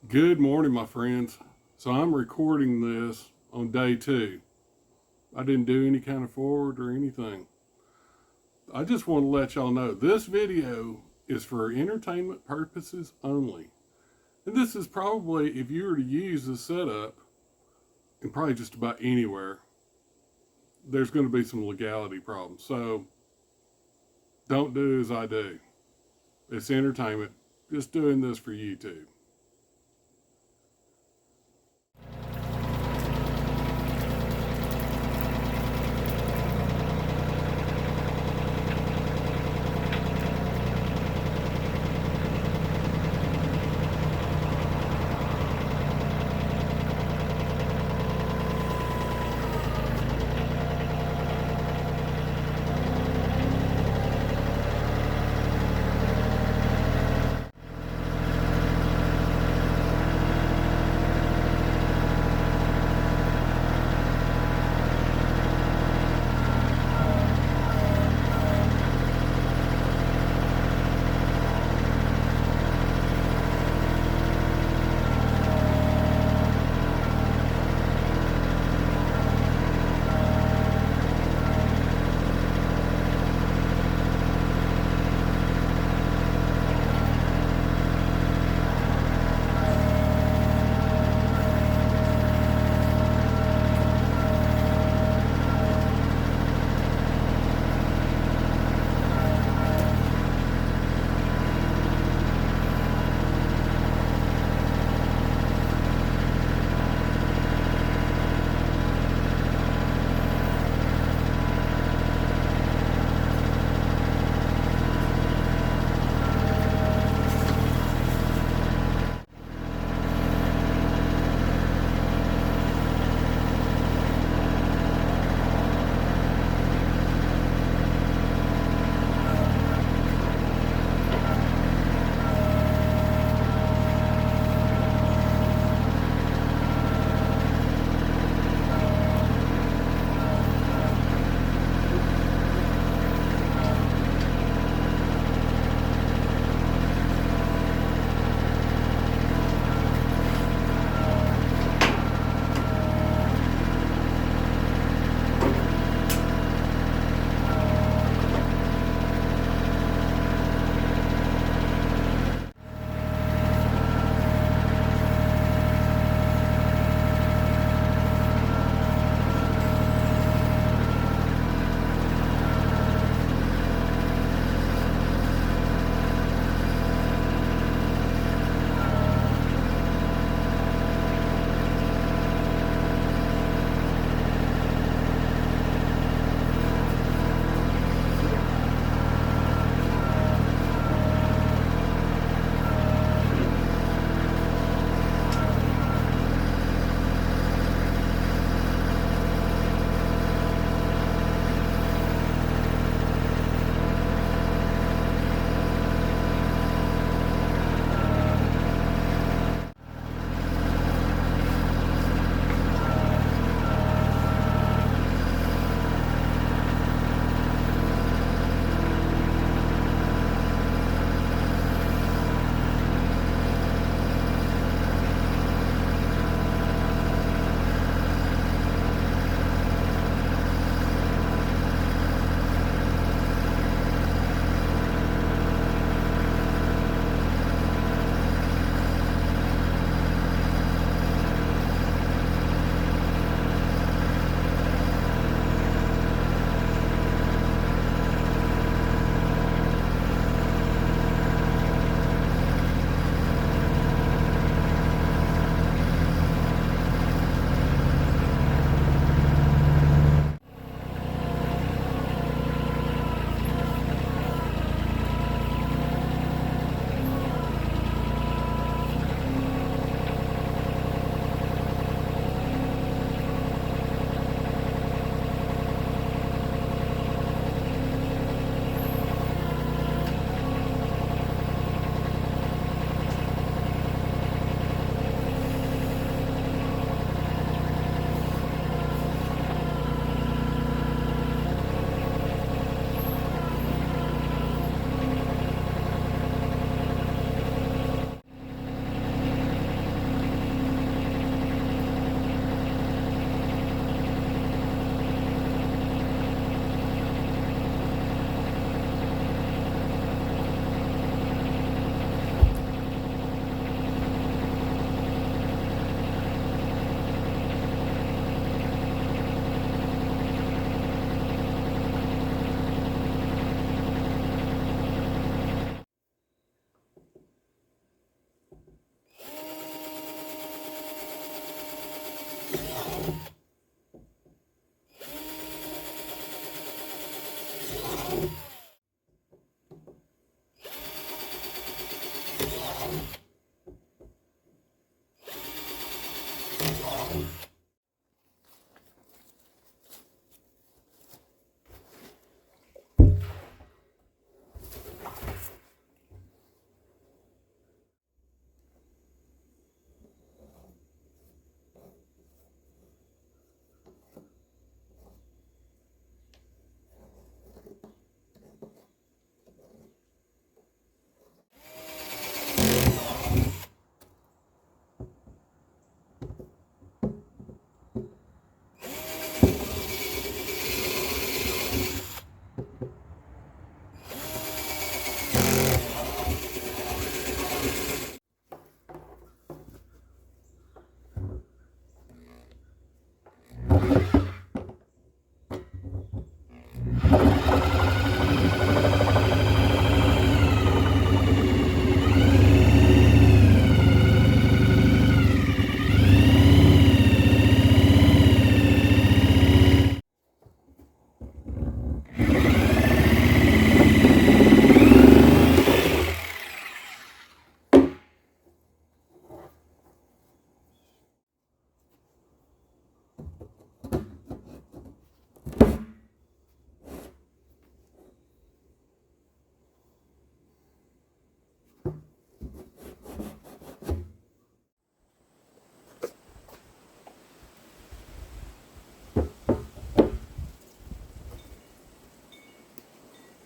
Good morning, my friends. So I'm recording this on day 2. I didn't do any kind of forward or anything. I just want to let y'all know this video is for entertainment purposes only. And this is probably, if you were to use this setup, and probably just about anywhere, there's going to be some legality problems. So don't do as I do. It's entertainment. Just doing this for YouTube.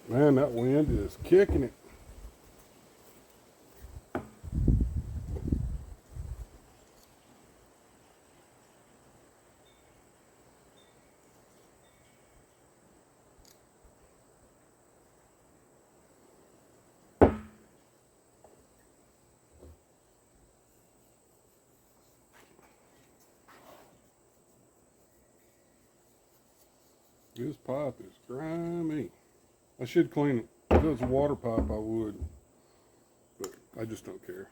Man, that wind is kicking it. This pipe is grimy. I should clean it. If it was a water pipe, I would. But I just don't care.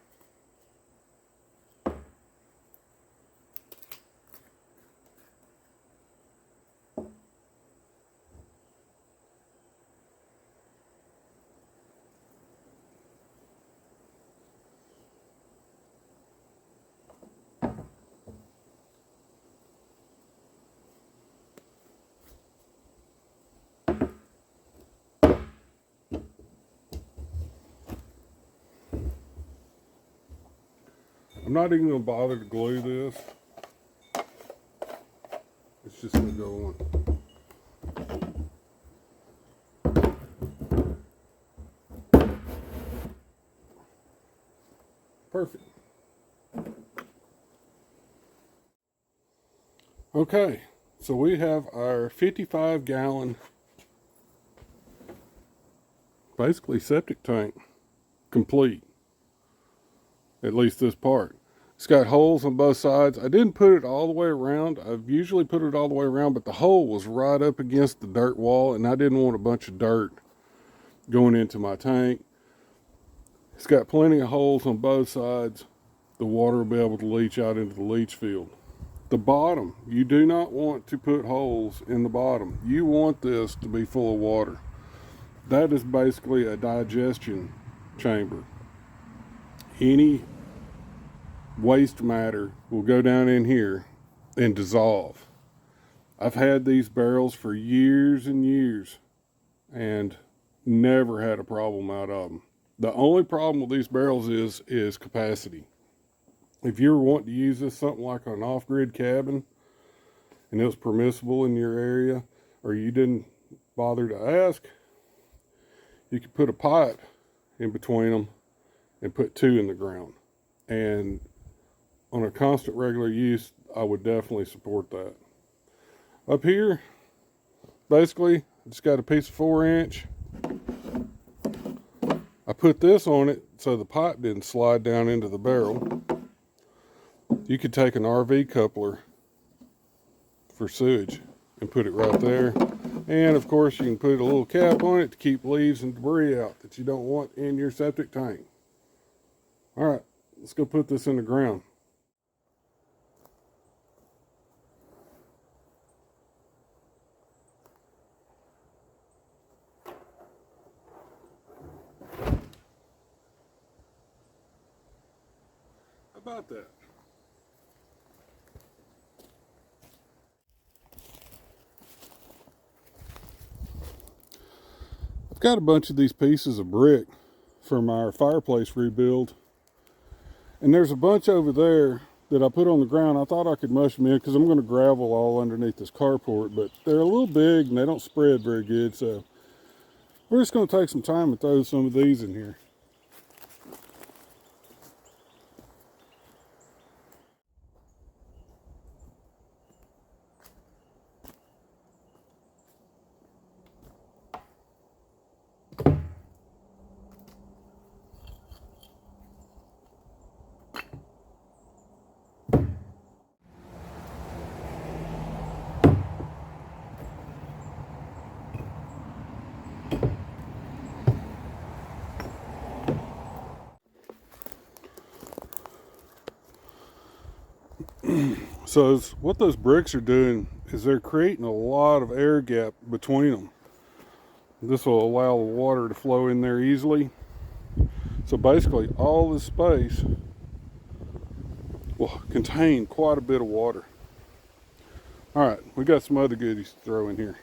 I'm not even going to bother to glue this. It's just going to go on. Perfect. Okay, so we have our 55-gallon, basically septic tank complete. At least this part. It's got holes on both sides. I didn't put it all the way around. I've usually put it all the way around, but the hole was right up against the dirt wall, and I didn't want a bunch of dirt going into my tank. It's got plenty of holes on both sides. The water will be able to leach out into the leach field. The bottom, you do not want to put holes in the bottom. You want this to be full of water. That is basically a digestion chamber. Any waste matter will go down in here and dissolve. I've had these barrels for years and years and never had a problem out of them. The only problem with these barrels is capacity. If you're wanting to use this something like an off-grid cabin and it was permissible in your area, or you didn't bother to ask, you could put a pipe in between them and put 2 in the ground. And on a constant regular use, I would definitely support that. Up here, basically, I just got a piece of 4-inch. I put this on it so the pipe didn't slide down into the barrel. You could take an RV coupler for sewage and put it right there. And of course, you can put a little cap on it to keep leaves and debris out that you don't want in your septic tank. All right, let's go put this in the ground. about that? I've got a bunch of these pieces of brick from our fireplace rebuild, and there's a bunch over there that I put on the ground. I thought I could mush them in because I'm going to gravel all underneath this carport, but they're a little big and they don't spread very good, so we're just going to take some time and throw some of these in here. So what those bricks are doing is they're creating a lot of air gap between them. This will allow the water to flow in there easily. So basically all this space will contain quite a bit of water. All right, we got some other goodies to throw in here.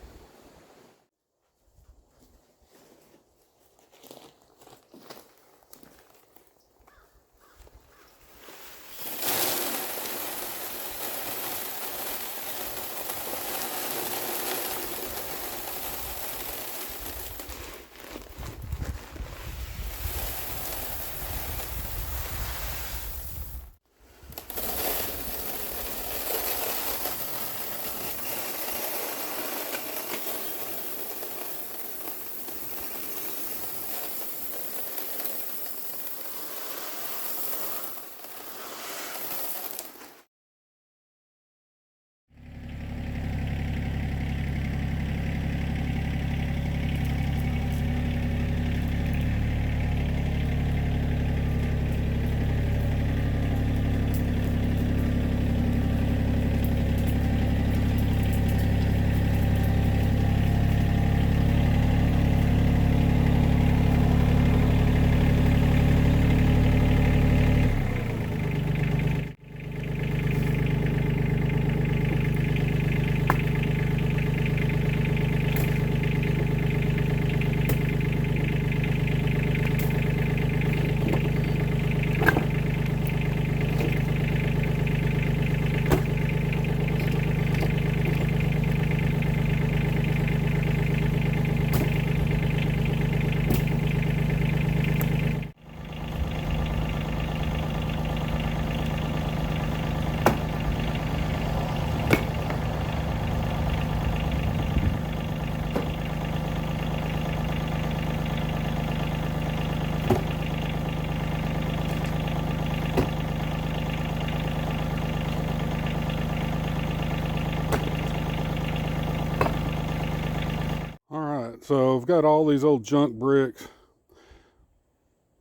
So I've got all these old junk bricks.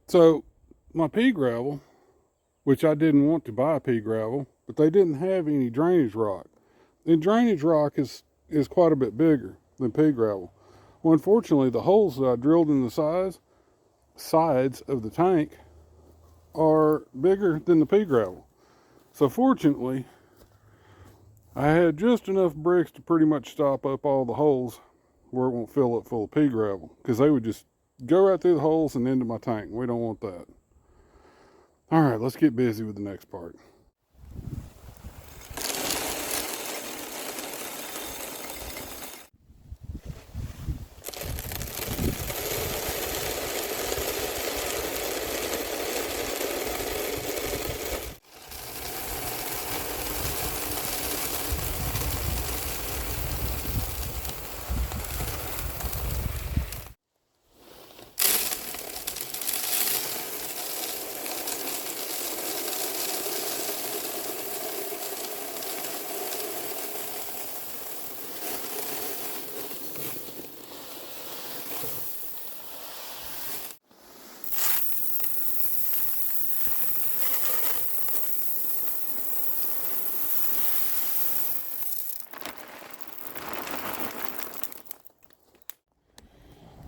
So my pea gravel, which I didn't want to buy pea gravel, but they didn't have any drainage rock. And drainage rock is quite a bit bigger than pea gravel. Well, unfortunately, the holes that I drilled in the sides of the tank are bigger than the pea gravel. So fortunately, I had just enough bricks to pretty much stop up all the holes where it won't fill up full of pea gravel, because they would just go right through the holes and into my tank. We don't want that. All right, let's get busy with the next part.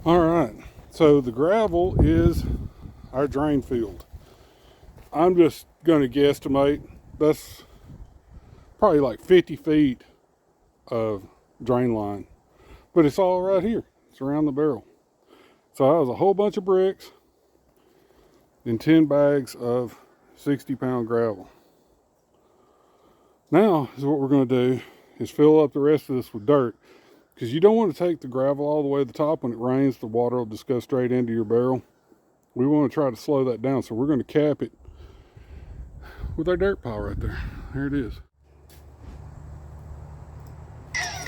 All right, so the gravel is our drain field. I'm just going to guesstimate that's probably like 50 feet of drain line. But it's all right here. It's around the barrel. So that was a whole bunch of bricks and 10 bags of 60-pound gravel. Now is what we're going to do is fill up the rest of this with dirt, because you don't want to take the gravel all the way to the top. When it rains, the water will just go straight into your barrel. We want to try to slow that down, so we're going to cap it with our dirt pile right there. There it is.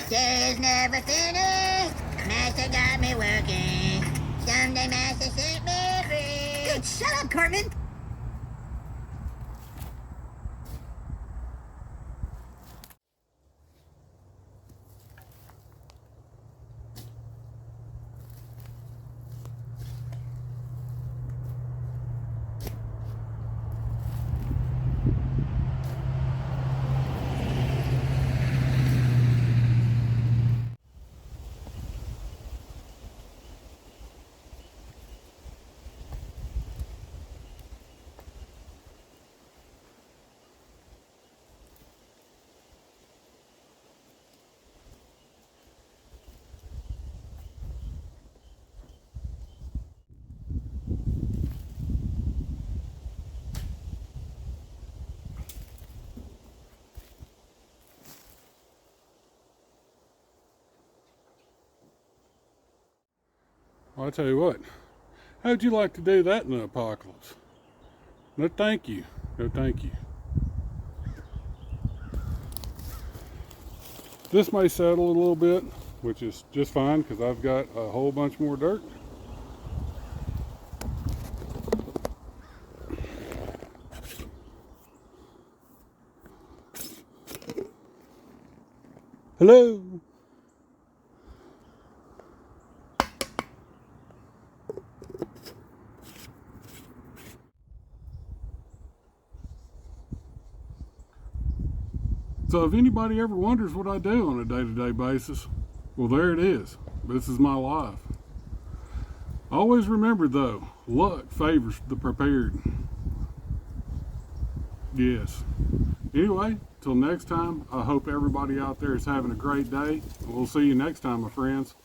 Day is never finished. Master got me working. Someday Master set me free. Dude, shut up, Cartman. Well, I tell you what, how'd you like to do that in the apocalypse? No thank you. No thank you. This may settle a little bit, which is just fine because I've got a whole bunch more dirt. Hello. So if anybody ever wonders what I do on a day-to-day basis, well, there it is. This is my life. Always remember though, luck favors the prepared. Yes. Anyway, till next time, I hope everybody out there is having a great day. We'll see you next time, my friends.